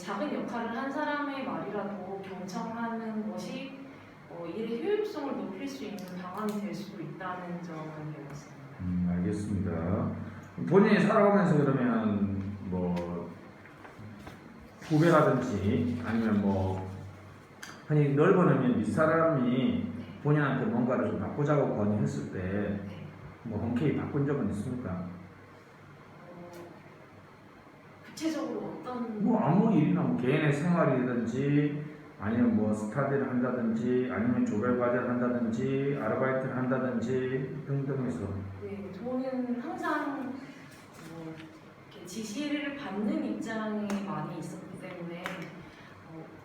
작은 역할을 한 사람의 말이라도 경청하는 것이 일의 효율성을 높일 수 있는 방안이 될 수도 있다는 점을 배웠습니다. 알겠습니다. 본인이 살아오면서 그러면 뭐 후배라든지 아니면 뭐 흔히 넓어놓으면 윗사람이 본인한테 뭔가를 좀 바꾸자고 건의했을 때 뭐 흔쾌히 바꾼 적은 있습니까? 구체적으로 어떤 뭐 아무 일이나 뭐 개인의 생활이든지 아니면 뭐 스타디를 한다든지 아니면 조별 과제를 한다든지 아르바이트를 한다든지 등등해서. 네, 저는 항상 이렇게 지시를 받는 입장이 많이 있었기 때문에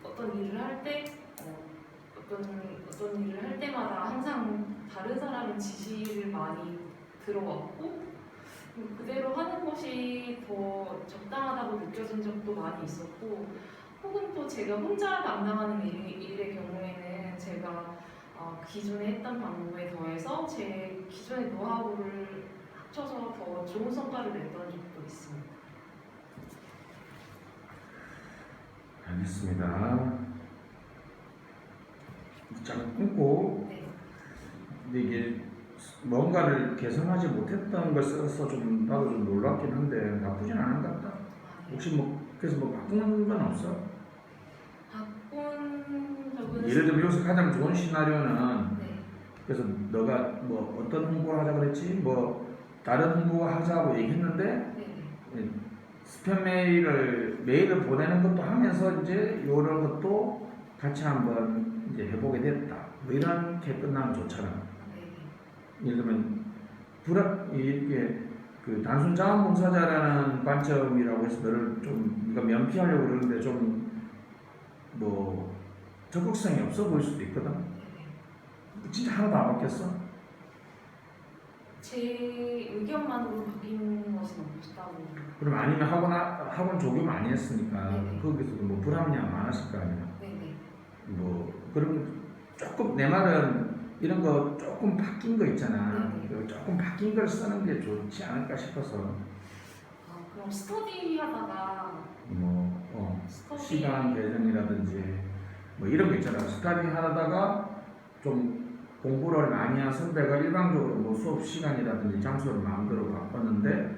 어떤 일을 할 때 어떤 일을 할 때마다 항상 다른 사람의 지시를 많이 들어왔고 그대로 하는 것이 더 적당하다고 느껴진 적도 많이 있었고, 혹은 또 제가 혼자 담당하는 일의 경우에는 제가 기존에 했던 방법에 더해서 제 기존의 노하우를 합쳐서 더 좋은 성과를 냈던 적도 있습니다. 알겠습니다. 잠깐 끊고. 네. 근데 이게 뭔가를 개선하지 못했던 걸 써서 좀 나도 좀 놀랍긴 한데 나쁘진 않은 것 같다. 혹시 뭐 그래서 뭐 바꾸는 건 없어? 바꾼 적은 예를 들면 여기서 가장 좋은 시나리오는 네. 그래서 너가 뭐 어떤 홍보를 하자 그랬지? 뭐 다른 홍보 하자고 얘기했는데 네. 스팸 메일을 보내는 것도 하면서 이제 이런 것도 같이 한번 이제 해보게 됐다. 뭐 이렇게 끝나면 좋잖아. 네. 예를 들면 이게 그 단순 자원봉사자라는 관점이라고 해서 너를 좀 네가 면피하려고 그러는데 좀 뭐 적극성이 없어 보일 수도 있거든. 진짜 하나도 안 바뀌었어? 제 의견만으로 바뀐 것은 없다고. 그럼 아니면 학원 조교 많이 했으니까 네네. 거기서도 뭐 불합리함 많았을 거 아니야. 네네. 뭐 그럼 조금 내 말은 이런 거 조금 바뀐 거 있잖아. 네네. 조금 바뀐 걸 쓰는 게 좋지 않을까 싶어서. 그럼 스터디 하다가 스터디 시간 배정이라든지 뭐 이런 거 있잖아. 스터디 하다가 좀 공부를 많이 한 선배가 일방적으로 뭐 수업 시간이라든지 장소를 마음대로 바꿨는데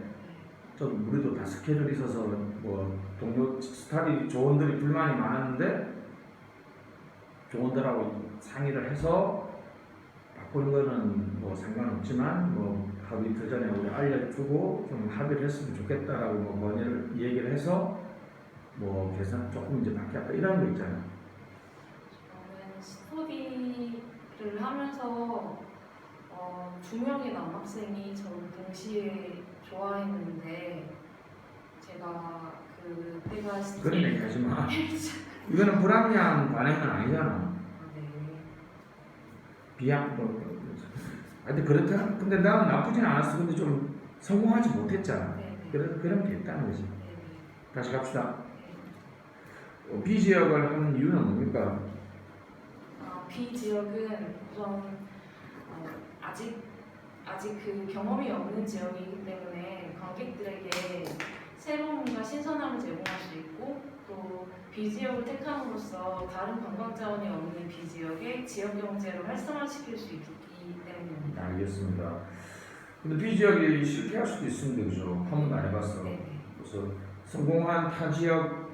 좀 우리도 다 스케줄이 있어서 뭐 동료 스터디 조원들이 불만이 많았는데 조원들하고 상의를 해서 바꾸는 거는 뭐 상관없지만 뭐 합의 그 전에 우리 알려주고 좀 합의를 했으면 좋겠다라고 뭐 건의를 얘기를 해서 뭐 계산 조금 이제 바뀌었다 이런 거 있잖아요. 저는 스터디를 하면서 2명의 남학생이 저를 동시에 좋아했는데 제가 그때가 그런 얘기 하지 마. 이거는 불합리한 반응은 아니잖아. 네. 근데 그렇다. 근데 나는 나쁘진 않았어. 근데 좀 성공하지 못했잖아. 네. 그런 게 있다는 거지. 네. 다시 갑시다. B 지역을 하는 이유는 뭡니까? B 지역은 우선 아직 그 경험이 없는 지역이기 때문에 관객들에게 새로움과 신선함을 제공할 수 있고, 또 B 지역을 택함으로써 다른 관광 자원이 없는 B 지역의 지역 경제를 활성화시킬 수 있기 때문입니다. 알겠습니다. 근데 B 지역이 실패할 수도 있습니다, 그죠? 한 번도 안 해봤어. 네. 그래서 성공한 타 지역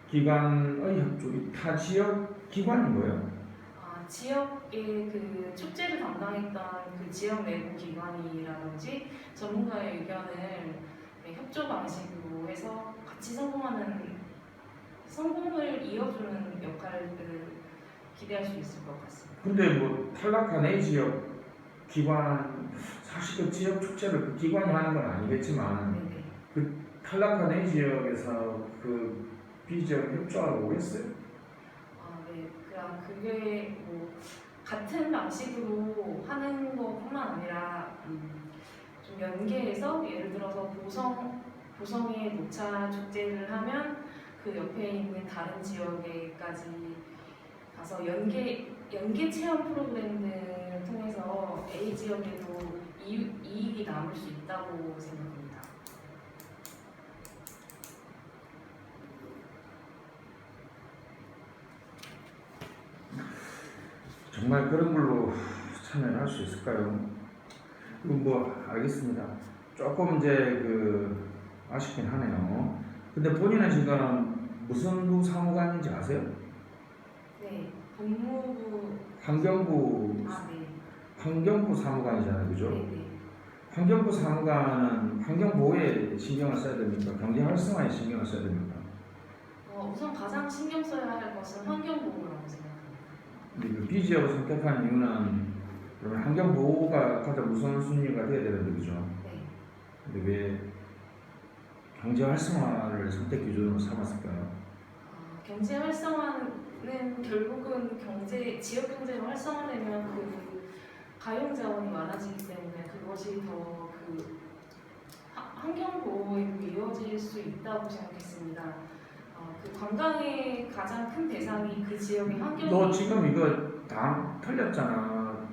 기관의 협조기, 타 지역 기관이 뭐예요? 지역의 그 축제를 담당했던 그 지역 내부 기관이라든지 전문가의 의견을 협조 방식으로 해서 같이 성공을 이어주는 역할을 기대할 수 있을 것 같습니다. 근데 뭐 탈락한 A 지역 기관, 사실 그 지역 축제를 그 기관이 하는 건 아니겠지만 네네. 그 탈락한 A 지역에서 그 B 지역을 협조하러 오겠어요? 네. 그게 뭐 같은 방식으로 하는 것뿐만 아니라 좀 연계해서, 예를 들어서 보성에 녹차 축제를 하면 그 옆에 있는 다른 지역에까지 가서 연계 체험 프로그램 등을 통해서 A 지역에도 이익이 남을 수 있다고 생각합니다. 정말 그런 걸로 참여를 할 수 있을까요? 이거 뭐 알겠습니다. 조금 이제 그 아쉽긴 하네요. 근데 본인은 지금 무슨 부 사무관인지 아세요? 네, 법무부. 환경부 네. 환경부 사무관이잖아요, 그죠? 네네. 환경부 사무관은 환경 보호에 신경을 써야 됩니까? 경제 활성화에 신경을 써야 됩니까? 우선 가장 신경 써야 할 것은 환경 보호라고 생각합니다. 근데 그 B지역을 선택한 이유는 그러면 환경 보호가 가장 우선순위가 돼야 되는데 그죠? 네. 근데 왜 경제 활성화를 선택 기준으로 삼았을까요? 경제 활성화는 결국은 지역 경제가 활성화되면 그 가용 자원이 많아지기 때문에 그것이 더 그 환경 보호에도 이어질 수 있다고 생각했습니다. 그 관광의 가장 큰 대상이 그 지역의 환경. 너 지금 이거 다 틀렸잖아.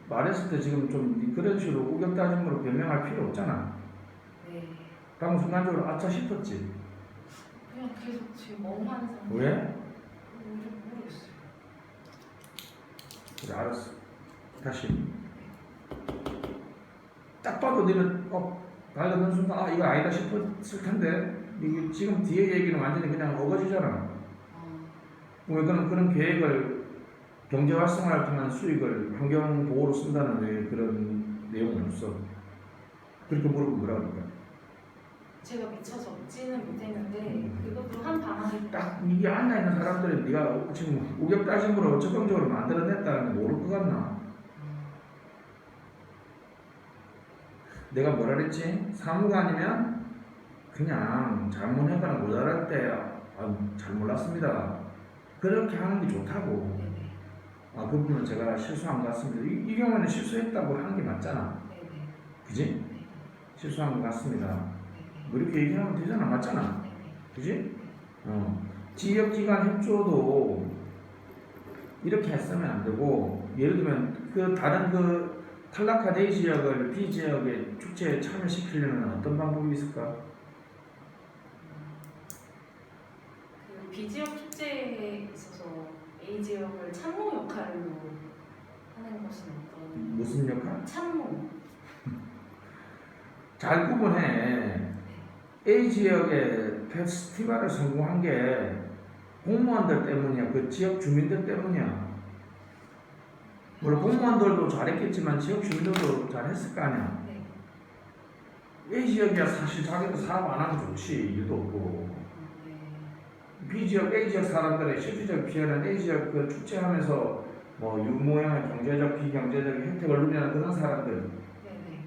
말했을 때 지금 좀 그런 식으로 우격다짐으로 변명할 필요 없잖아. 네. 방금 순간적으로 아차 싶었지. 그냥 계속 지금 멍하는 상태. 왜? 모르겠어요. 그래 알았어. 다시. 딱 봐도 너는 발견한 순간 이거 아니다 싶었을 텐데 이게 지금 뒤에 얘기는 완전히 그냥 어거지잖아. 왜 그런 계획을 경제 활성화를 통한 수익을 환경 보호로 쓴다는 왜 그런 내용은 없어? 그렇게 물어보면 뭐라고 할까? 제가 미처 적지는 못했는데 그것도 한 방안이. 딱 이게 앉아 있는 사람들은 네가 지금 우격다짐으로 적극적으로 만들어냈다는 거 모를 것 같나? 내가 뭐라 그랬지? 사무관이면 그냥 잘못했거나 못 알을 때 잘 몰랐습니다. 그렇게 하는 게 좋다고. 네네. 그 부분은 제가 실수한 것 같습니다. 이 경우에는 실수했다고 하는 게 맞잖아. 네네. 그지? 네네. 실수한 것 같습니다. 네네. 뭐 이렇게 얘기하면 되잖아. 맞잖아. 네네. 그지? 지역기관 협조도 이렇게 했으면 안 되고, 예를 들면 그 다른 그 탈락한 A 지역을 B 지역의 축제에 참여시키려면 어떤 방법이 있을까? 그 B지역 축제에 있어서 A 지역을 참모 역할로 하는 것은 어떤. 무슨 역할? 참모. 잘 구분해. A 지역의 페스티벌을 성공한 게 공무원들 때문이야. 그 지역 주민들 때문이야. 물론 공무원들도 잘했겠지만 지역 주민들도 잘했을 거 아니야. 네. A 지역이야 사실 자기도 사업 안 하면 좋지. 일도 없고. 네. B 지역, A 지역 사람들의 실질적 피해는 A 지역 그 축제하면서 뭐 유모형의 경제적, 비경제적 혜택을 누리는 그런 사람들 네네.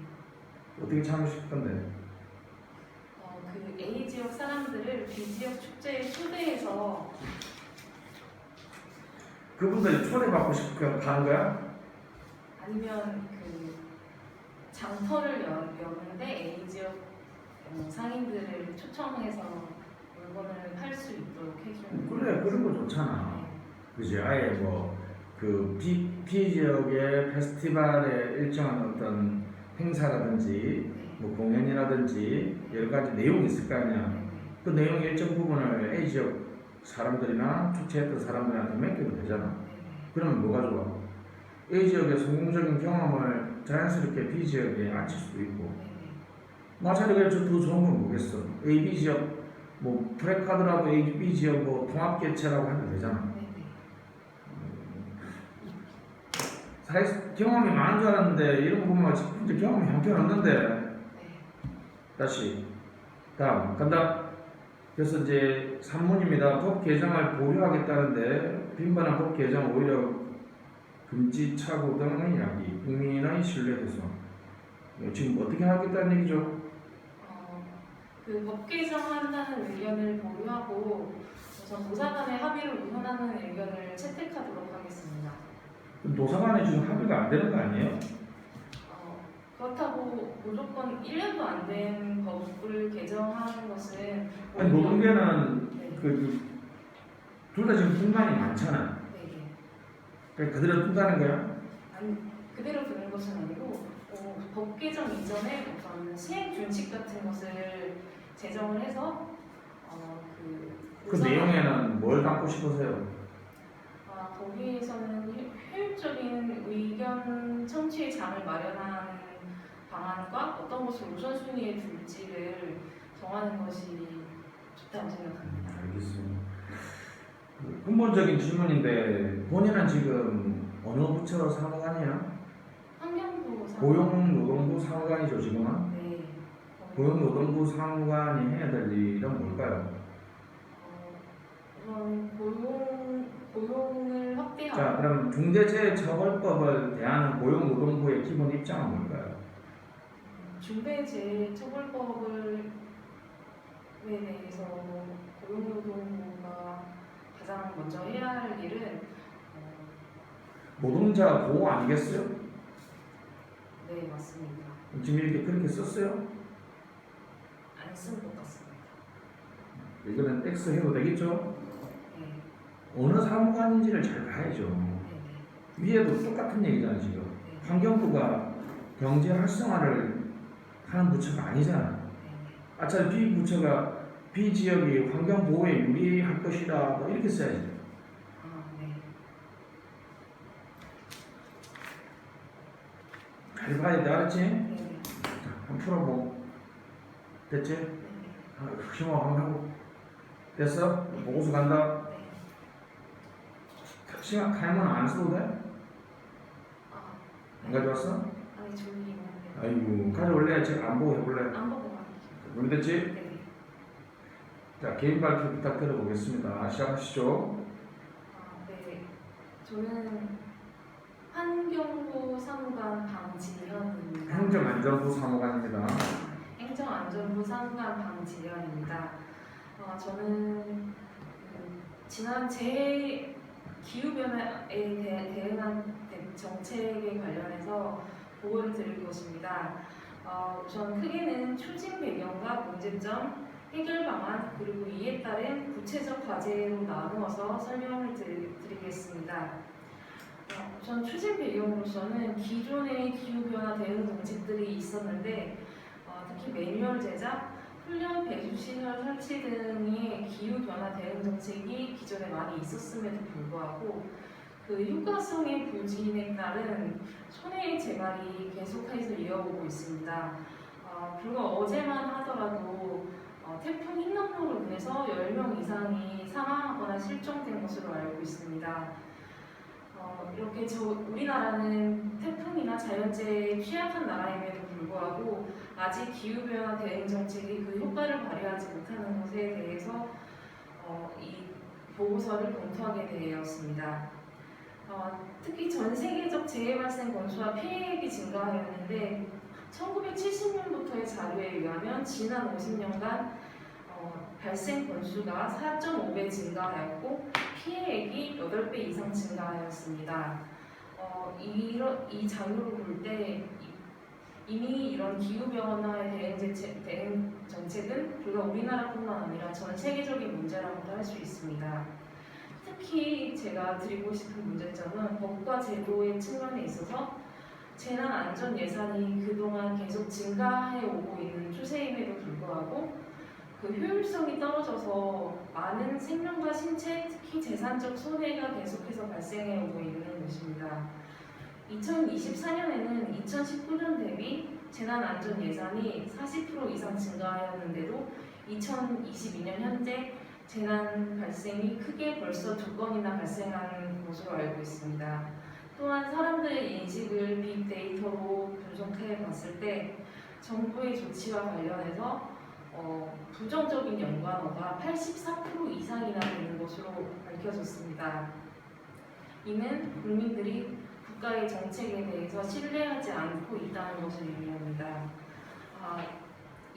어떻게 참여시킬 건데? 그 A 지역 사람들을 B 지역 축제에 초대해서. 그분들이 초대받고 싶어 하는 거야? 아니면 그 장터를 여는데 A 지역 상인들을 초청해서 물건을 팔 수 있도록 해주는. 그래, 그런 거 좋잖아. 네. 그지? 아예 뭐 그 B 지역의 페스티벌의 일정한 어떤 행사라든지 네. 뭐 공연이라든지 여러 가지 내용이 있을 거 아니야. 네. 그 내용 일정 부분을 A 지역 사람들이나 축제했던 사람들한테 맡겨도 되잖아. 네. 그러면 뭐가 좋아? A 지역의 성공적인 경험을 자연스럽게 B 지역에 앉힐 수도 있고. 네. 마찬가지로 더 좋은 건 뭐겠어? A, B 지역 뭐 프레카드라도 A, B 지역 뭐 통합 개최라고 하면 되잖아. 네. 사실 경험이 많은 줄 알았는데 이런 거 보면 진짜 경험이 형편없는데. 네. 다시 다음 간다. 그래서 이제 3문입니다. 법 개정을 보류하겠다는데 빈번한 법 개정 오히려 금지 착오 등의 이야기, 국민의 신뢰 개선. 지금 어떻게 하겠다는 얘기죠? 그 법 개정한다는 의견을 보류하고 우선 노사 간의 합의를 우선하는 의견을 채택하도록 하겠습니다. 노사간에 지금 합의가 안 되는 거 아니에요? 그렇다고 무조건 1년도 안 된 법을 개정하는 것은. 아니 노동계는 네. 둘 다 지금 불만이 많잖아. 네. 그러니까 그대로 둔다는 거야? 아니, 그대로 두는 것은 아니고 법 개정 이전에 우선 시행 준칙 같은 것을 제정을 해서 그 내용에는 뭘 담고 싶으세요? 거기에서는 최종적인 의견 청취의 장을 마련하는 방안과 어떤 것을 우선순위에 둘지를 정하는 것이 좋다고 생각합니다. 알겠습니다. 근본적인 질문인데 본인은 지금 어느 부처 사무관이야? 환경부 고용노동부 사무관이죠 지금은? 네. 고용노동부 사무관이 해야 될 일은 뭘까요? 우선 고용을 확대하고 자 그럼 중대재해처벌법을 대하는 고용노동부의 기본 입장은 뭘까요? 중대재해처벌법을 대해서 고용노동부가 가장 먼저 해야 할 일은 노동자 보호 아니겠어요? 네 맞습니다. 지금 이렇게 그렇게 썼어요? 안 쓴 것 같습니다. 이거는 X 해도 되겠죠? 네. 어느 사무관인지를 잘 봐야죠. 네네. 위에도 똑같은 얘기잖아요 지금. 네. 환경부가 경제 활성화를 하는 부처가 아니잖아. 네네. 아차리 B 부처가 B 지역이 환경 보호에 유리할 것이다. 뭐 이렇게 써야지. 네. 잘 봐야 돼, 알았지? 네네. 자, 한번 풀어보. 됐지? 네네. 힘을 한번 하고. 됐어? 보고서 간다. 네. 시간 타임은 안 써도 돼? 안 가져왔어? 아니 저기 아이고, 가져올래? 지금 안 보고 해볼래? 안 보고 가요. 준비됐지? 네네. 자, 개인 발표 부탁드려보겠습니다. 시작하시죠. 네. 저는 환경부 사무관 방지현입니다. 행정안전부 사무관입니다. 행정안전부 사무관 방지현입니다. 저는 지난 기후변화에 대응한 정책에 관련해서 보고를 드릴 것입니다. 우선 크게는 추진 배경과 문제점, 해결 방안, 그리고 이에 따른 구체적 과제로 나누어서 설명을 드리겠습니다. 우선 추진 배경으로서는 기존의 기후변화 대응 정책들이 있었는데 특히 매뉴얼 제작, 훈련 배수시설 설치 등의 기후변화 대응 정책이 기존에 많이 있었음에도 불구하고 그 효과성의 부진에 따른 손해의 재발이 계속해서 이어오고 있습니다. 불과 어제만 하더라도 태풍 흰남노로 인해서 10명 이상이 사망하거나 실종된 것으로 알고 있습니다. 이렇게 우리나라는 태풍이나 자연재해에 취약한 나라임에도 불구하고 아직 기후변화 대응 정책이 그 효과를 발휘하지 못하는 것에 대해서 이 보고서를 검토하게 되었습니다. 특히 전 세계적 재해 발생 건수와 피해액이 증가하였는데 1970년부터의 자료에 의하면 지난 50년간 발생 건수가 4.5배 증가하였고 피해액이 8배 이상 증가하였습니다. 이 자료를 볼 때 이미 이런 기후변화에 대응 정책은 불과 우리나라뿐만 아니라 전 세계적인 문제라고도 할 수 있습니다. 특히 제가 드리고 싶은 문제점은 법과 제도의 측면에 있어서 재난 안전 예산이 그동안 계속 증가해 오고 있는 추세임에도 불구하고 그 효율성이 떨어져서 많은 생명과 신체, 특히 재산적 손해가 계속해서 발생해 오고 있는 것입니다. 2024년에는 2019년 대비 재난 안전 예산이 40% 이상 증가하였는데도 2022년 현재 재난 발생이 크게 벌써 2건이나 발생한 것으로 알고 있습니다. 또한 사람들의 인식을 빅데이터로 분석해 봤을 때 정부의 조치와 관련해서 부정적인 연관어가 84% 이상이나 되는 것으로 밝혀졌습니다. 이는 국민들이 국가의 정책에 대해서 신뢰하지 않고 있다는 것을 의미합니다.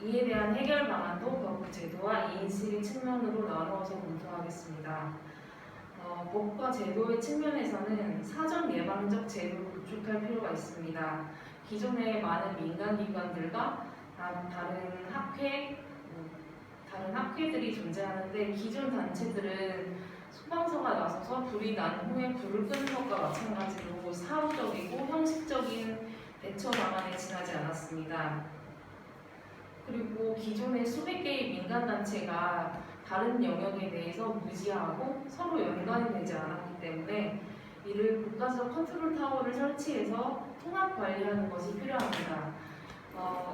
이에 대한 해결 방안도 법 제도와 인식의 측면으로 나누어서 검토하겠습니다. 법과 제도의 측면에서는 사전 예방적 제도를 구축할 필요가 있습니다. 기존의 많은 민간기관들과 다른 학회들이 존재하는데 기존 단체들은 소방서가 나서서 불이 난 후에 불을 끄는 것과 마찬가지로 사후적이고 형식적인 대처 방안에 지나지 않았습니다. 그리고 기존의 수백 개의 민간단체가 다른 영역에 대해서 무지하고 서로 연관이 되지 않았기 때문에 이를 국가적 컨트롤 타워를 설치해서 통합 관리하는 것이 필요합니다.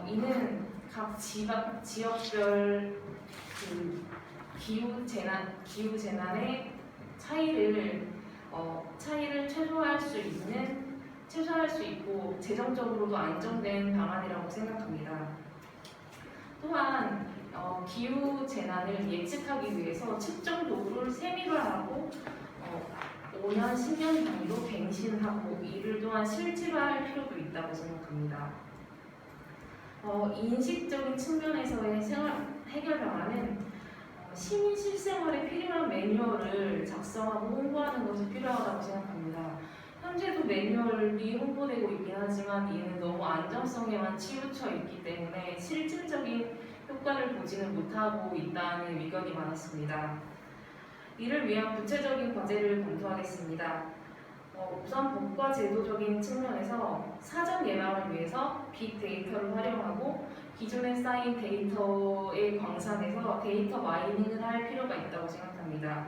이는 각 지역별 기후 재난의 차이를 최소화할 수 있고 재정적으로도 안정된 방안이라고 생각합니다. 또한 기후 재난을 예측하기 위해서 측정 도구를 세밀화하고 5년, 10년 단위로 갱신하고 이를 또한 실질화할 필요도 있다고 생각합니다. 인식적인 측면에서의 생활 해결 방안은 시민 실생활에 필요한 매뉴얼을 작성하고 홍보하는 것이 필요하다고 생각합니다. 현재도 매뉴얼이 홍보되고 있긴 하지만 이는 너무 안정성에만 치우쳐 있기 때문에 실질적인 효과를 보지는 못하고 있다는 의견이 많았습니다. 이를 위한 구체적인 과제를 검토하겠습니다. 우선 법과 제도적인 측면에서 사전 예방을 위해서 빅데이터를 활용하고 기존에 쌓인 데이터의 광산에서 데이터 마이닝을 할 필요가 있다고 생각합니다.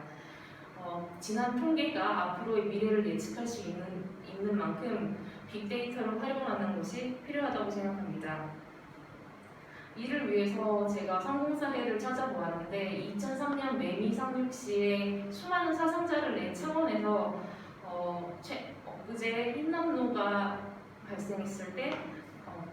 지난 통계가 앞으로의 미래를 예측할 수 있는 만큼 빅데이터를 활용하는 것이 필요하다고 생각합니다. 이를 위해서 제가 성공 사례를 찾아보았는데 2003년 매미 상륙 시에 수많은 사상자를 낸 창원에서 엊그제 흰남노가 발생했을 때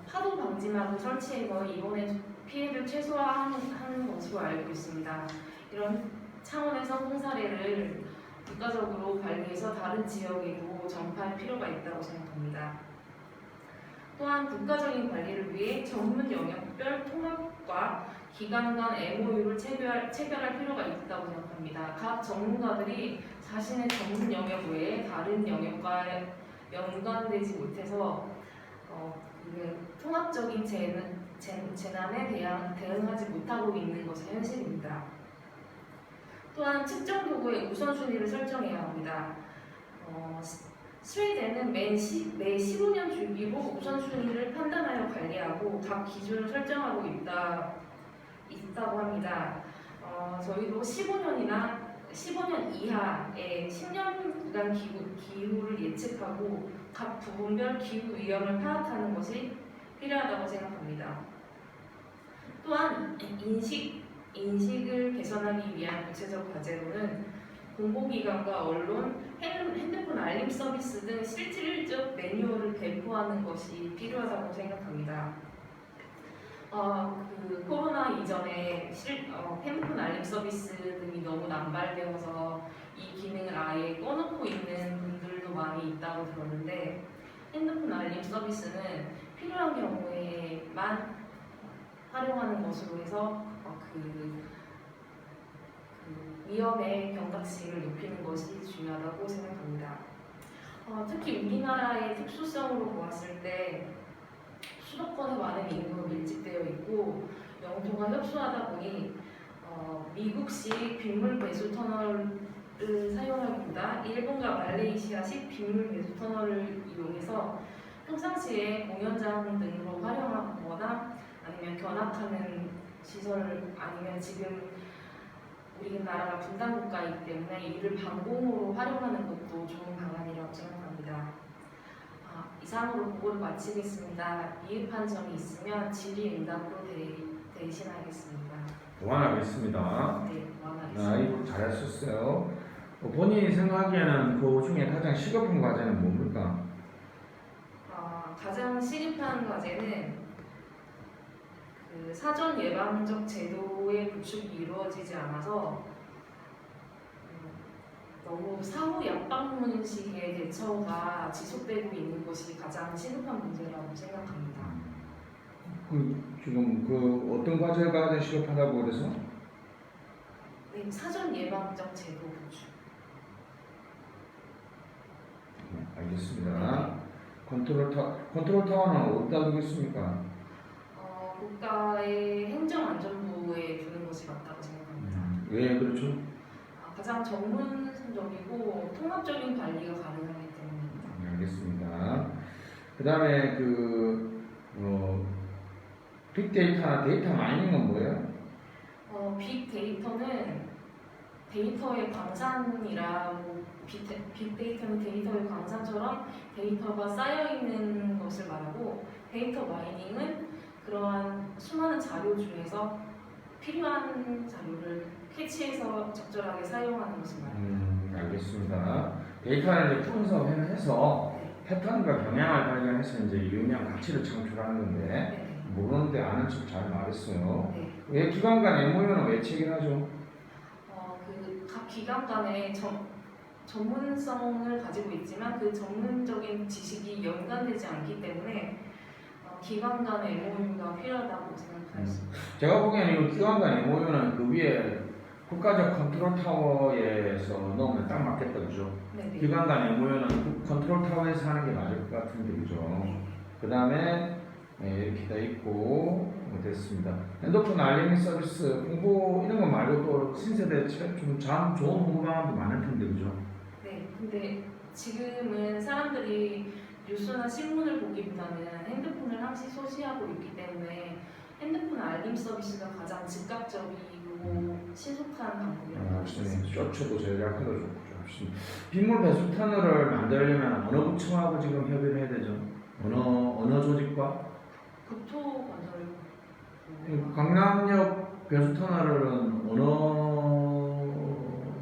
파도 방지막을 설치해서 이번에 피해를 최소화하는 것으로 알고 있습니다. 이런 창원의 성공 사례를 국가적으로 관리해서 다른 지역에도 전파할 필요가 있다고 생각합니다. 또한 국가적인 관리를 위해 전문 영역별 통합과 기관 간 MOU를 체결할 필요가 있다고 생각합니다. 각 전문가들이 자신의 전문 영역 외에 다른 영역과 연관되지 못해서 통합적인 재난에 대응하지 못하고 있는 것이 현실입니다. 또한 측정 도구의 우선순위를 설정해야 합니다. 스웨덴은 매 15년 주기로 우선순위를 판단하여 관리하고 각 기준을 설정하고 있다고 합니다. 저희도 15년 이하의 10년간 기후를 예측하고 각 부분별 기후 위험을 파악하는 것이 필요하다고 생각합니다. 또한 인식을 개선하기 위한 구체적 과제로는 공공기관과 언론, 핸드폰 알림 서비스 등 실질적 매뉴얼을 배포하는 것이 필요하다고 생각합니다. 코로나 이전에 핸드폰 알림 서비스 등이 너무 남발되어서 이 기능을 아예 꺼놓고 있는 분들도 많이 있다고 들었는데 핸드폰 알림 서비스는 필요한 경우에만 활용하는 것으로 해서 위험의 경각심을 높이는 것이 중요하다고 생각합니다. 특히 우리나라의 특수성으로 보았을 때 수도권에 많은 인구가 밀집되어 있고 영토가 협소하다 보니 미국식 빗물 배수 터널을 사용하기보다 일본과 말레이시아식 빗물 배수 터널을 이용해서 평상시에 공연장 등으로 활용하거나 아니면 견학하는 시설 아니면 지금 우리나라가 분단 국가이기 때문에 이를 방공으로 활용하는 것도 좋은 방안이라고 생각합니다. 이상으로 보고를 마치겠습니다. 미흡한 점이 있으면 질의응답으로 대신하겠습니다. 보완하겠습니다. 네, 보완하겠습니다. 이거 잘하셨어요. 본인이 생각하기에는 그 중에 가장 시급한 과제는 뭡니까? 가장 시급한 과제는 사전 예방적 제도의 구축이 이루어지지 않아서 너무 사후 약방문식의 대처가 지속되고 있는 것이 가장 시급한 문제라고 생각합니다. 지금 어떤 과제가 가장 시급하다고 그래서? 네, 사전 예방적 제도 구축. 알겠습니다. 컨트롤 타워는 어디다 두겠습니까? 국가의 행정안전부에 두는 것이 맞다고 생각합니다. 왜 그렇죠? 가장 전문적이고 통합적인 관리가 가능하기 때문입니다. 알겠습니다. 그 다음에 빅데이터나 데이터 마이닝은 뭐예요? 빅데이터는 데이터의 광산이라 뭐 빅데이터는 데이터의 광산처럼 데이터가 쌓여 있는 것을 말하고 데이터 마이닝은 그러한 수많은 자료 중에서 필요한 자료를 캐치해서 적절하게 사용하는 것을 말합니다. 알겠습니다. 데이터를 이제 분석해서 네. 패턴과 경향을 발견해서 이제 유의미한 가치를 창출하는 건데 네. 모르는데 아는 척 잘 말했어요. 네. 왜 기관 간 MOU는 왜 체결하죠? 각 기관 간의 전문성을 가지고 있지만 그 전문적인 지식이 연관되지 않기 때문에 기관 간의 MOU가 필요하다고 생각하였습니다. 제가 보기에는 이 기관 간 MOU는 그 위에 국가적 컨트롤 타워에서 넣으면 딱 맞겠다, 그죠? 네네. 기관 간 MOU는 컨트롤 타워에서 하는 게 맞을 것 같은데, 그죠? 그 다음에 이렇게 돼 있고 됐습니다. 핸드폰 알림 서비스 홍보 이런 거 말고도 신세대 좀 좋은 홍보 방안도 많을 텐데, 그죠? 네. 근데 지금은 사람들이 뉴스나 신문을 보기보다는 핸드폰을 항시 소지하고 있기 때문에 핸드폰 알림 서비스가 가장 즉각적이고 신속한 방법이라고 할 수 있습니다. 쇼츠도 제작해도 좋고. 빗물 배수 터널을 만들려면 어느 부처하고 지금 협의를 해야 되죠? 어느 조직과? 국토건설 강남역 배수 터널은 어느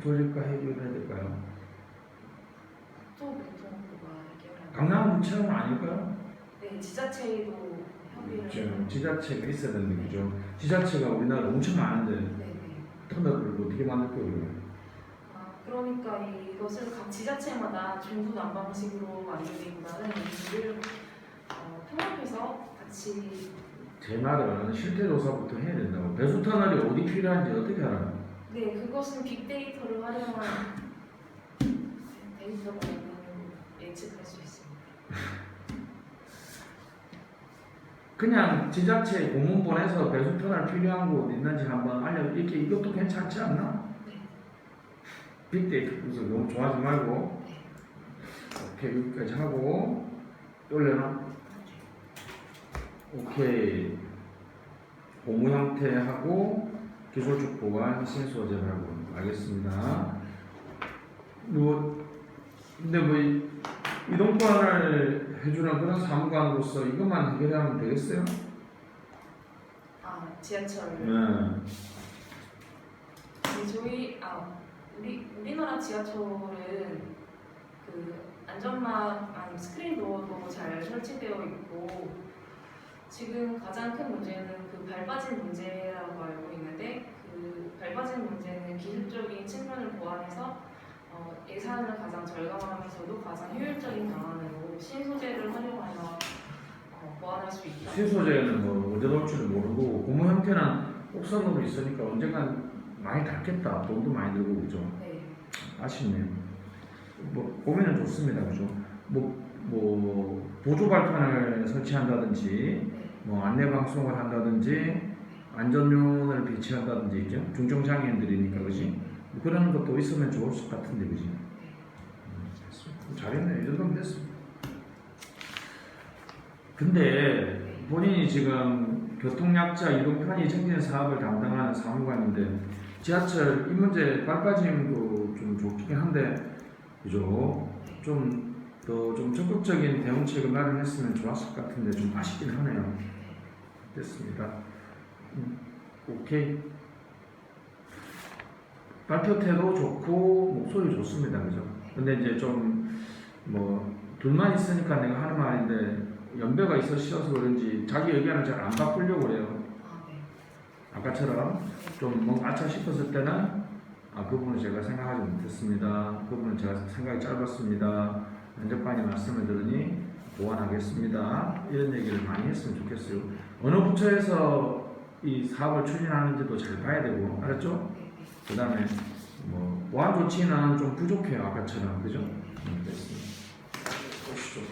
조직과 협의를 해야 될까요? 국토교통부가 해결하는. 강남구청은 아닐까요? 네, 지자체도 협의를. 지금 지자체가 있어야 되는데 그죠? 지자체가 우리나라 엄청 많은데 네네. 터널을 어떻게 만들 거예요? 그러니까 이것을 각 지자체마다 중구난방식으로 만들기보다는 이를 통합해서 같이. 제 말은 실태 조사부터 해야 된다고. 배수 터널이 어디 필요한지 어떻게 알아요? 네, 그것은 빅데이터를 활용한 데이터로 예측할 수 있습니다. 그냥 지자체 공문 보내서 배수 터널 필요한 곳 있는지 한번 이렇게 이것도 괜찮지 않나? 네. 빅데이터 분석 너무 좋아하지 말고. 네. 오케이, 여기까지 하고 올려놔. 오케이. 고무 형태하고 기술적 보완 신소재라고 알겠습니다. 근데 이동권을 해주는 그런 사무관으로서 이것만 해결하면 되겠어요? 지하철. 네. 우리나라 지하철은 그 안전막 스크린도어도 잘 설치되어 있고 지금 가장 큰 문제는 그 밟아진 문제라고 알고 있는데 그 밟아진 문제는 기술적인 측면을 보완해서 예산을 가장 절감하면서도 가장 효율적인 방안으로 신소재를 활용하여 보완할 수 있다. 신소재는 언제 나올지도 모르고 고무 형태는 옥선으로 있으니까 언젠간 많이 닳겠다. 돈도 많이 들고 그죠? 네. 아쉽네요. 고민은 좋습니다, 그죠? 보조 발판을 설치한다든지, 네. 안내 방송을 한다든지, 안전요원을 배치한다든지, 그죠? 중증 장애인들이니까, 그지? 그런 것도 있으면 좋을 것 같은데, 그지? 잘했네, 이 정도면 됐어. 근데 본인이 지금 교통약자 이동 편의 증진 사업을 담당하는 사무관인데 지하철 이 문제 빨빠짐도 좀 좋긴 한데 그죠? 좀 적극적인 대응책을 마련했으면 좋았을 것 같은데 좀 아쉽긴 하네요. 됐습니다. 오케이. 발표 태도 좋고 목소리 좋습니다. 그죠? 근데 이제 좀 둘만 있으니까 내가 하는 말인데 연배가 있어서 그런지 자기 의견을 잘 안 바꾸려고 그래요. 네. 아까처럼 좀 뭔가 아차 싶었을 때는 그 부분을 제가 생각하지 못했습니다. 그 부분은 제가 생각이 짧았습니다. 면접관이 말씀을 들으니 보완하겠습니다. 이런 얘기를 많이 했으면 좋겠어요. 어느 부처에서 이 사업을 추진하는지도 잘 봐야 되고 알았죠? 그 다음에 보안 조치는 좀 부족해요. 아까처럼 그죠? 됐습니다. 보시죠.